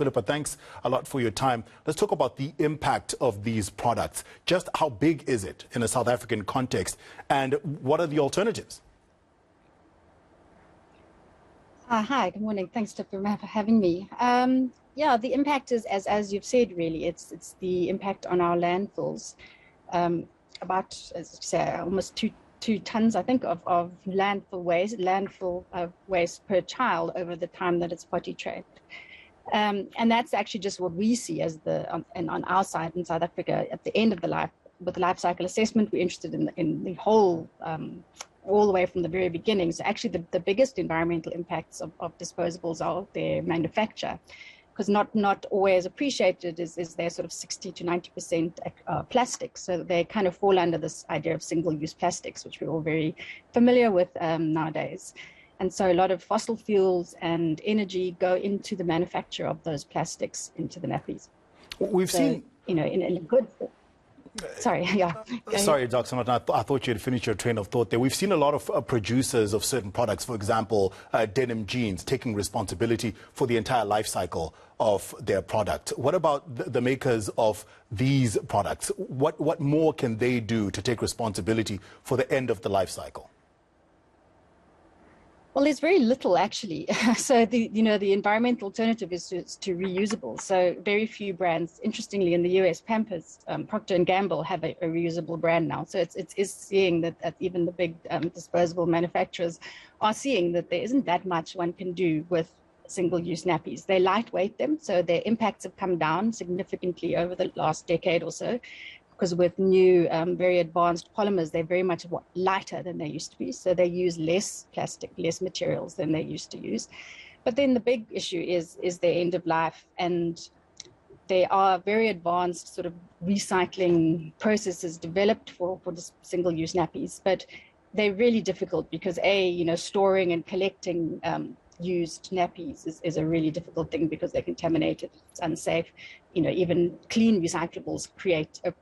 Philippa, thanks a lot for your time. Let's talk about the impact of these products. Just how big is it in a South African context, and what are the alternatives? Hi, good morning. Thanks, Dr. for having me. Yeah, the impact is, as you've said, really, it's the impact on our landfills. About, as you say, almost two tons, I think, of landfill waste per child over the time that it's potty trained. And that's actually just what we see as and on our side in South Africa at the end of the life, with the life cycle assessment, we're interested in the whole, all the way from the very beginning. So actually the biggest environmental impacts of disposables are their manufacture, because not always appreciated is their sort of 60 to 90% plastics. So they kind of fall under this idea of single-use plastics, which we're all very familiar with nowadays. And so a lot of fossil fuels and energy go into the manufacture of those plastics into the nappies. We've seen, in a good. Sorry, yeah. Sorry, Dr. Notten, I thought you had finished your train of thought there. We've seen a lot of producers of certain products, for example, denim jeans, taking responsibility for the entire life cycle of their product. What about the makers of these products? What more can they do to take responsibility for the end of the life cycle? Well, there's very little actually. So the environmental alternative is to reusable. So very few brands, interestingly, in the US, Pampers, Procter & Gamble have a reusable brand now. So it's seeing that even the big disposable manufacturers are seeing that there isn't that much one can do with single-use nappies. They lightweight them, so their impacts have come down significantly over the last decade or so, because with new, very advanced polymers, they're very much lighter than they used to be. So they use less plastic, less materials than they used to use. But then the big issue is their end of life. And there are very advanced sort of recycling processes developed for single-use nappies. But they're really difficult because storing and collecting used nappies is a really difficult thing because they're contaminated, it's unsafe. Even clean recyclables create a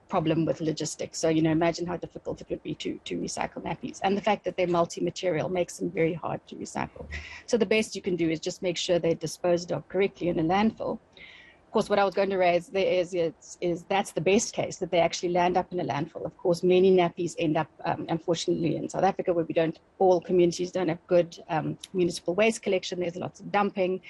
problem with logistics. So, imagine how difficult it would be to recycle nappies. And the fact that they're multi-material makes them very hard to recycle. So the best you can do is just make sure they're disposed of correctly in a landfill. Of course, what I was going to raise there is that's the best case, that they actually land up in a landfill. Of course, many nappies end up, unfortunately, in South Africa, where all communities don't have good municipal waste collection. There's lots of dumping.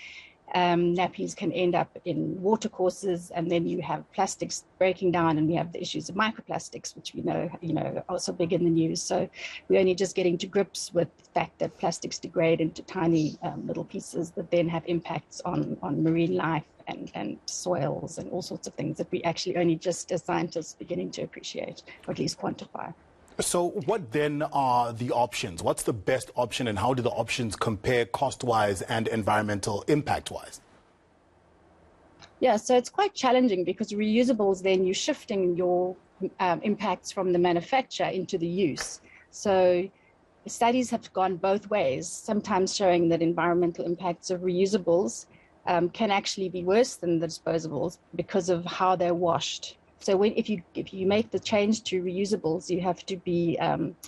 Nappies can end up in watercourses, and then you have plastics breaking down, and we have the issues of microplastics, which we know are also big in the news. So we're only just getting to grips with the fact that plastics degrade into tiny little pieces that then have impacts on marine life and soils and all sorts of things that we actually only just as scientists beginning to appreciate, or at least quantify. So what then are the options? What's the best option, and how do the options compare cost-wise and environmental impact-wise? Yeah, so it's quite challenging because reusables, then you're shifting your impacts from the manufacture into the use. So studies have gone both ways, sometimes showing that environmental impacts of reusables can actually be worse than the disposables because of how they're washed. So if you make the change to reusables, you have to be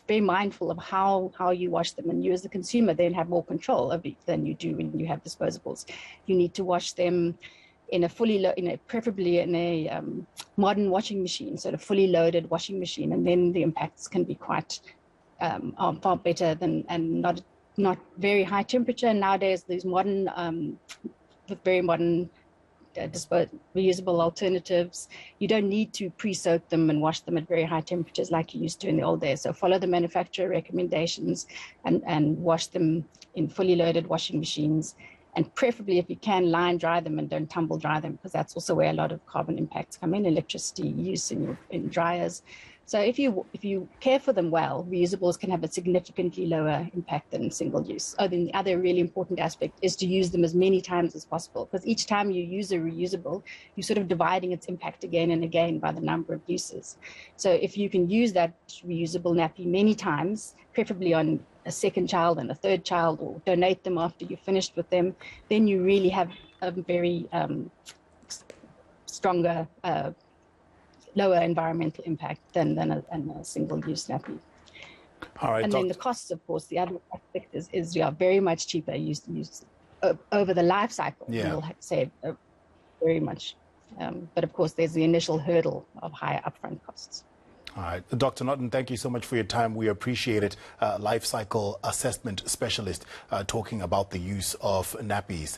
very mindful of how you wash them, and you as the consumer then have more control of it than you do when you have disposables. You need to wash them in preferably in a modern washing machine, sort of fully loaded washing machine, and then the impacts can be quite far better and not very high temperature. And nowadays, these modern, very modern reusable alternatives, you don't need to pre-soak them and wash them at very high temperatures like you used to in the old days. So follow the manufacturer recommendations and wash them in fully loaded washing machines, and preferably, if you can, line dry them and don't tumble dry them, because that's also where a lot of carbon impacts come in, electricity use in dryers. So if you care for them well, reusables can have a significantly lower impact than single use. Then the other really important aspect is to use them as many times as possible, because each time you use a reusable, you're sort of dividing its impact again and again by the number of uses. So if you can use that reusable nappy many times, preferably on a second child and a third child, or donate them after you're finished with them, then you really have a very stronger lower environmental impact than a single-use nappy. All right, and then the costs, of course, the other aspect is very much cheaper used over the life cycle. Yeah. You'll save very much. But of course, there's the initial hurdle of higher upfront costs. All right. Dr. Notten, thank you so much for your time. We appreciate it. Life cycle assessment specialist talking about the use of nappies.